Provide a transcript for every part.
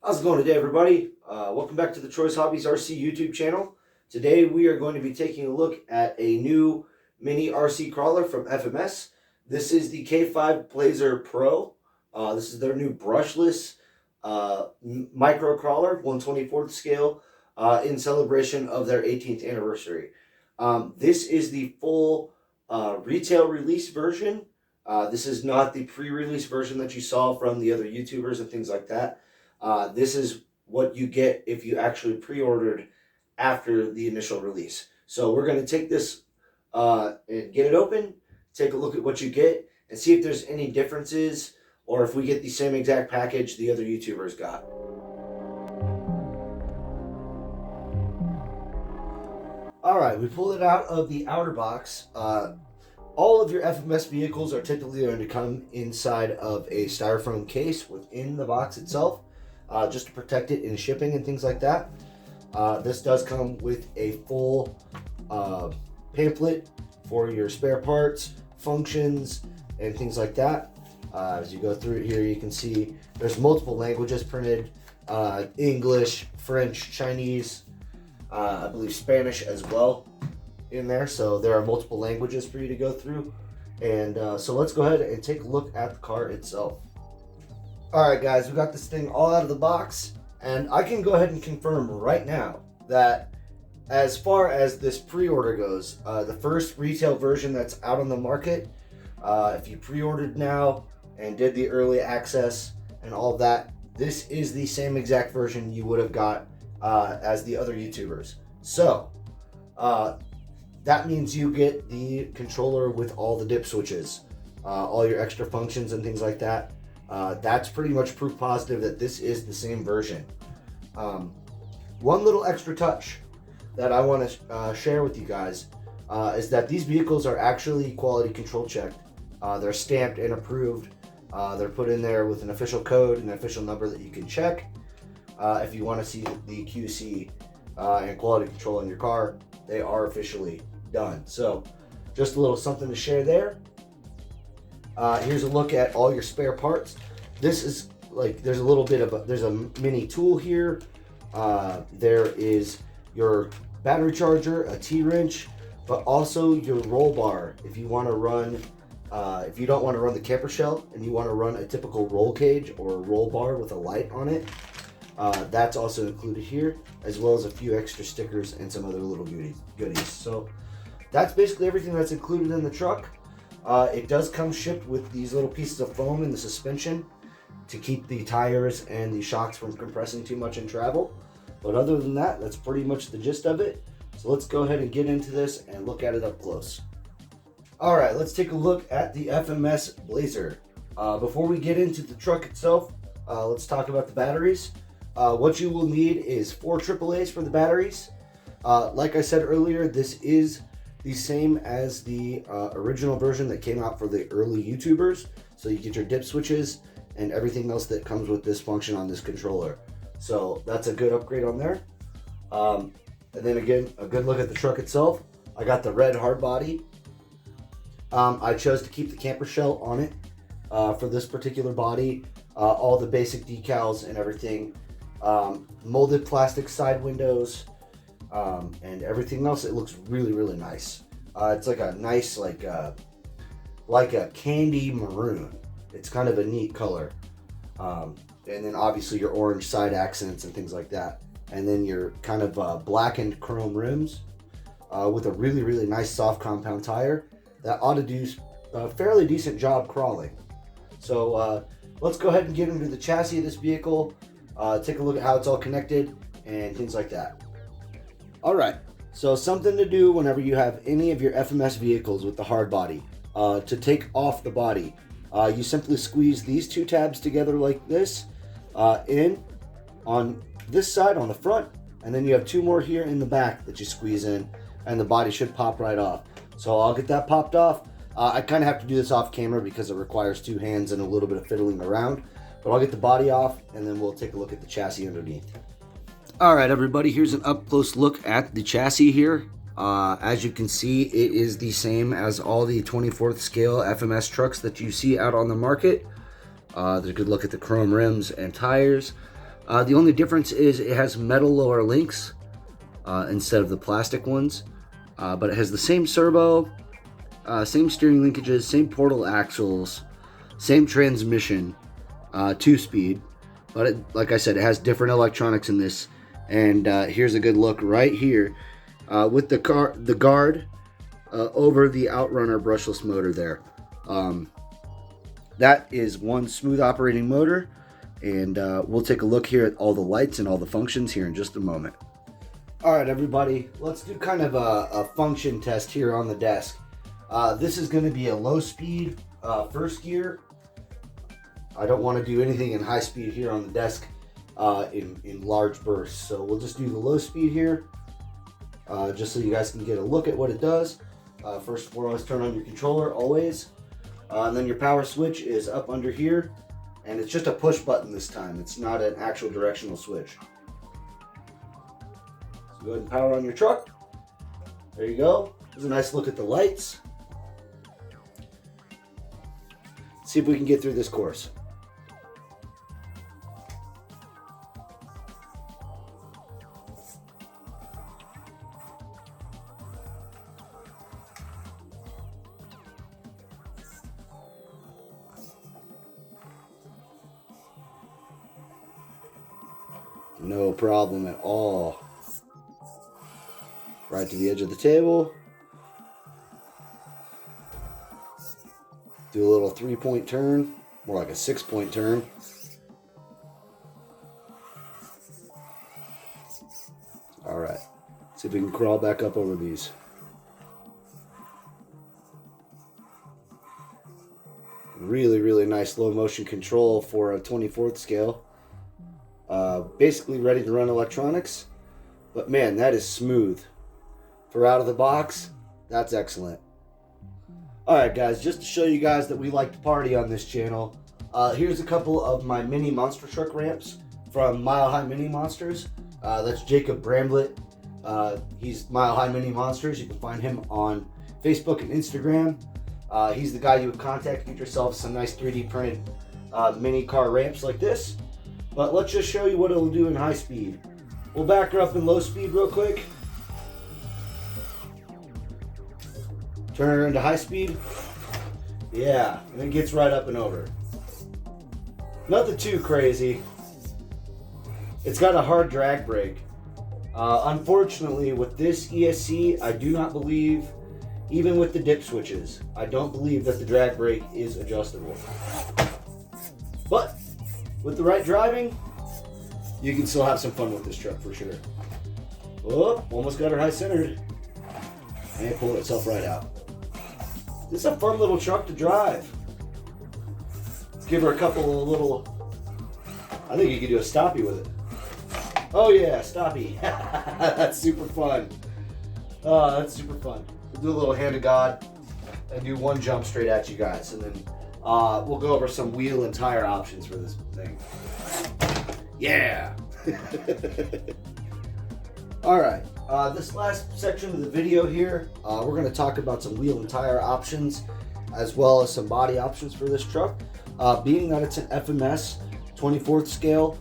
How's it going today, everybody? Welcome back to the Troy's Hobbies RC YouTube channel. Today we are going to be taking a look at a new mini RC crawler from FMS. This is the K5 Blazer Pro. This is their new brushless micro crawler, 1/24 scale, in celebration of their 18th anniversary. This is the full retail release version. This is not the pre-release version that you saw from the other YouTubers and things like that. This is what you get if you actually pre-ordered after the initial release. So we're going to take this and get it open, take a look at what you get, and see if there's any differences or if we get the same exact package the other YouTubers got. Alright, we pulled it out of the outer box. All of your FMS vehicles are typically going to come inside of a styrofoam case within the box itself. Just to protect it in shipping and things like that. This does come with a full pamphlet for your spare parts, functions, and things like that. As you go through it here, you can see there's multiple languages printed. English, French, Chinese, I believe Spanish as well in there. So there are multiple languages for you to go through. And so let's go ahead and take a look at the car itself. Alright guys, we got this thing all out of the box, and I can go ahead and confirm right now that as far as this pre-order goes, the first retail version that's out on the market, if you pre-ordered now and did the early access and all of that, this is the same exact version you would have got as the other YouTubers. So, that means you get the controller with all the dip switches, all your extra functions and things like that. That's pretty much proof positive that this is the same version. One little extra touch that I want to share with you guys is that these vehicles are actually quality control checked. They're stamped and approved. They're put in there with an official code and an official number that you can check. If you want to see the QC and quality control in your car, they are officially done. So just a little something to share there. Here's a look at all your spare parts. This is like, there's a little bit of there's a mini tool here. There is your battery charger, a T-wrench, but also your roll bar. If you want to run, if you don't want to run the camper shell and you want to run a typical roll cage or a roll bar with a light on it, that's also included here, as well as a few extra stickers and some other little goodies. So that's basically everything that's included in the truck. It does come shipped with these little pieces of foam in the suspension to keep the tires and the shocks from compressing too much in travel. But other than that, that's pretty much the gist of it. So let's go ahead and get into this and look at it up close. All right, let's take a look at the FMS Blazer. Before we get into the truck itself, let's talk about the batteries. What you will need is 4 AAAs for the batteries. Like I said earlier, this is the same as the original version that came out for the early YouTubers. So you get your dip switches and everything else that comes with this function on this controller. So that's a good upgrade on there. And then again, a good look at the truck itself. I got the red hard body. I chose to keep the camper shell on it for this particular body. All the basic decals and everything. Molded plastic side windows. And everything else, it looks really, really nice. It's like a nice, like a candy maroon. It's kind of a neat color. And then obviously your orange side accents and things like that. And then your kind of blackened chrome rims with a really, really nice soft compound tire that ought to do a fairly decent job crawling. So let's go ahead and get into the chassis of this vehicle, take a look at how it's all connected and things like that. Alright, so something to do whenever you have any of your FMS vehicles with the hard body. To take off the body, you simply squeeze these 2 tabs together like this, in on this side on the front, and then you have 2 more here in the back that you squeeze in, and the body should pop right off. So I'll get that popped off. I kind of have to do this off camera because it requires 2 hands and a little bit of fiddling around, but I'll get the body off and then we'll take a look at the chassis underneath. Alright everybody, here's an up close look at the chassis here. As you can see, it is the same as all the 24th scale FMS trucks that you see out on the market. There's a good look at the chrome rims and tires. The only difference is it has metal lower links instead of the plastic ones, but it has the same servo, same steering linkages, same portal axles, same transmission, 2-speed, but like I said, it has different electronics in this. And here's a good look right here with the guard over the Outrunner brushless motor there. That is one smooth operating motor, and we'll take a look here at all the lights and all the functions here in just a moment. All right, everybody, let's do kind of a function test here on the desk. This is going to be a low speed first gear. I don't want to do anything in high speed here on the desk in large bursts, so we'll just do the low speed here just so you guys can get a look at what it does. First and foremost, turn on your controller always, and then your power switch is up under here, and it's just a push button this time. It's not an actual directional switch. So go ahead and power on your truck. There you go. There's a nice look at the lights. Let's see if we can get through this course. No problem at all. Right to the edge of the table. Do a little 3-point turn, more like a 6-point turn. All right, see if we can crawl back up over these. Really, really nice low motion control for a 24th scale. Basically ready to run electronics, but man, that is smooth. For out of the box, that's excellent. Alright guys, just to show you guys that we like to party on this channel, here's a couple of my mini monster truck ramps from Mile High Mini Monsters. That's Jacob Bramblett. He's Mile High Mini Monsters. You can find him on Facebook and Instagram. He's the guy you would contact to get yourself some nice 3D printed mini car ramps like this. But let's just show you what it'll do in high speed. We'll back her up in low speed real quick. Turn her into high speed. Yeah, and it gets right up and over. Nothing too crazy. It's got a hard drag brake. Unfortunately, with this ESC, I do not believe, even with the dip switches, I don't believe that the drag brake is adjustable. But with the right driving, you can still have some fun with this truck for sure. Oh, almost got her high centered. And it pulled itself right out. This is a fun little truck to drive. Let's give her a couple of little, I think you could do a stoppie with it. Oh yeah, stoppie. That's super fun. Oh, that's super fun. We'll do a little hand of God and do one jump straight at you guys, and then we'll go over some wheel and tire options for this thing. Yeah. All right. This last section of the video here, we're going to talk about some wheel and tire options, as well as some body options for this truck. Being that it's an FMS 24th scale,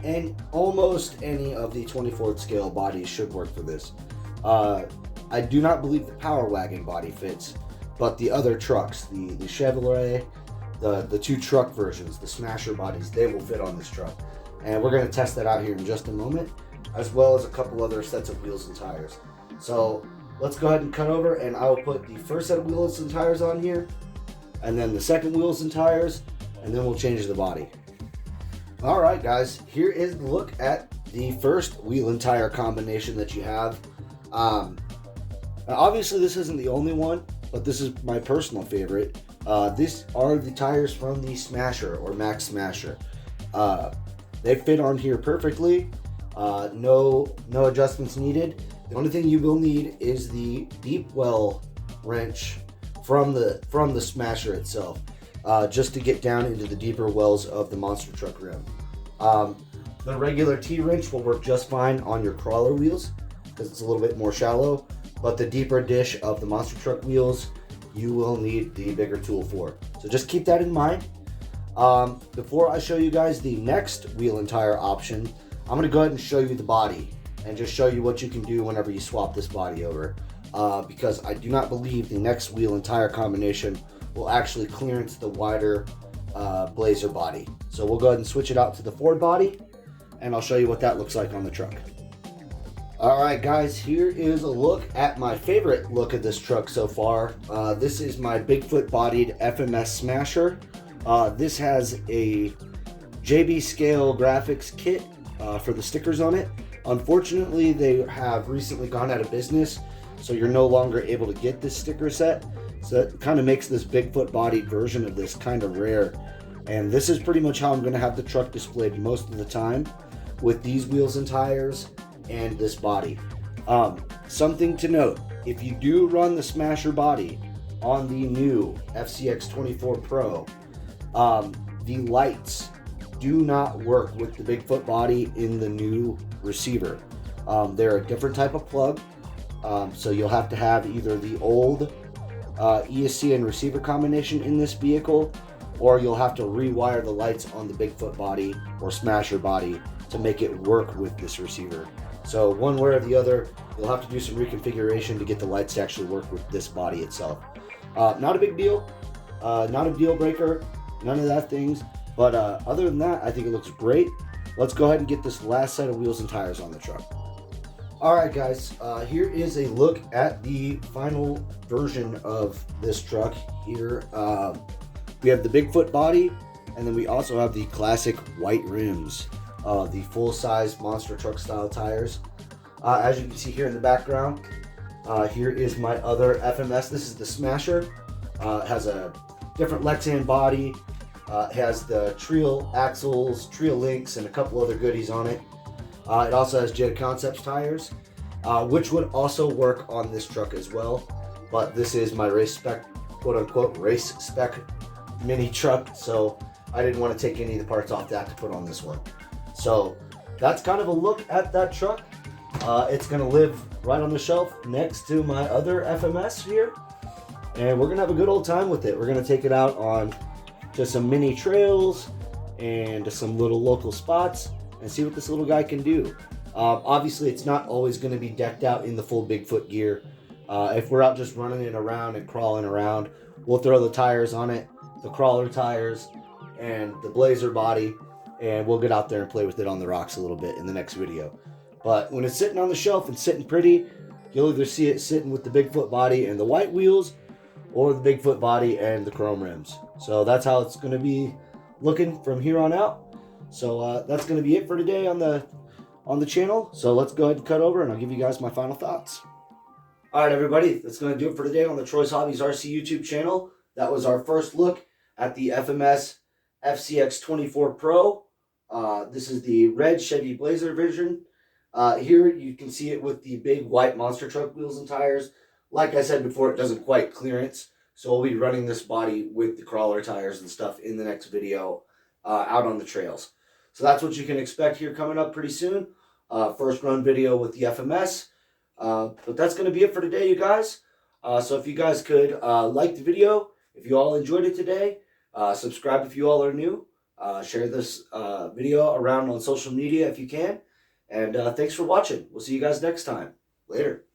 and almost any of the 24th scale bodies should work for this. I do not believe the Power Wagon body fits, but the other trucks, the Chevrolet, the two truck versions, the Smasher bodies, they will fit on this truck. And we're going to test that out here in just a moment, as well as a couple other sets of wheels and tires. So let's go ahead and cut over, and I will put the first set of wheels and tires on here, and then the second wheels and tires, and then we'll change the body. All right, guys, here is the look at the first wheel and tire combination that you have. Obviously, this isn't the only one, but this is my personal favorite. These are the tires from the Smasher or Max Smasher. They fit on here perfectly. No adjustments needed. The only thing you will need is the deep well wrench from the Smasher itself, just to get down into the deeper wells of the monster truck rim. The regular T-wrench will work just fine on your crawler wheels because it's a little bit more shallow, but the deeper dish of the monster truck wheels, you will need the bigger tool for. So just keep that in mind. Before I show you guys the next wheel and tire option, I'm going to go ahead and show you the body and just show you what you can do whenever you swap this body over. Because I do not believe the next wheel and tire combination will actually clearance the wider Blazer body. So we'll go ahead and switch it out to the Ford body, and I'll show you what that looks like on the truck. Alright guys, here is a look at my favorite look of this truck so far. This is my Bigfoot bodied FMS Smasher. This has a JB scale graphics kit for the stickers on it. Unfortunately, they have recently gone out of business, so you're no longer able to get this sticker set. So it kind of makes this Bigfoot bodied version of this kind of rare. And this is pretty much how I'm going to have the truck displayed most of the time, with these wheels and tires and this body. Something to note, if you do run the Smasher body on the new FCX24 Pro, the lights do not work with the Bigfoot body in the new receiver. They're a different type of plug, so you'll have to have either the old ESC and receiver combination in this vehicle, or you'll have to rewire the lights on the Bigfoot body or Smasher body to make it work with this receiver. So one way or the other, you'll have to do some reconfiguration to get the lights to actually work with this body itself. Not a big deal, not a deal breaker, none of that things. But other than that, I think it looks great. Let's go ahead and get this last set of wheels and tires on the truck. Alright guys, here is a look at the final version of this truck here. We have the Bigfoot body, and then we also have the classic white rims, the full-size monster truck style tires. As you can see here in the background, here is my other FMS. This is the Smasher. It has a different Lexan body. It has the Trail axles, Trail links, and a couple other goodies on it. It also has Jet Concepts tires, which would also work on this truck as well. But this is my race spec, quote unquote, race spec mini truck, so I didn't want to take any of the parts off that to put on this one. So that's kind of a look at that truck. It's going to live right on the shelf next to my other FMS here, and we're going to have a good old time with it. We're going to take it out on to some mini trails and to some little local spots and see what this little guy can do. Obviously, it's not always going to be decked out in the full Bigfoot gear. If we're out just running it around and crawling around, we'll throw the tires on it, the crawler tires, and the Blazer body, and we'll get out there and play with it on the rocks a little bit in the next video. But when it's sitting on the shelf and sitting pretty, you'll either see it sitting with the Bigfoot body and the white wheels, or the Bigfoot body and the chrome rims. So that's how it's going to be looking from here on out. So that's going to be it for today on the channel. So let's go ahead and cut over, and I'll give you guys my final thoughts. All right, everybody, that's going to do it for today on the Troy's Hobbies RC YouTube channel. That was our first look at the FMS FCX24 Pro. This is the red Chevy Blazer version. Here you can see it with the big white monster truck wheels and tires. Like I said before, it doesn't quite clearance, so we'll be running this body with the crawler tires and stuff in the next video out on the trails. So that's what you can expect here coming up pretty soon. First run video with the FMS. But that's going to be it for today, you guys. So if you guys could like the video, if you all enjoyed it today, subscribe if you all are new, share this video around on social media if you can, and thanks for watching. We'll see you guys next time. Later.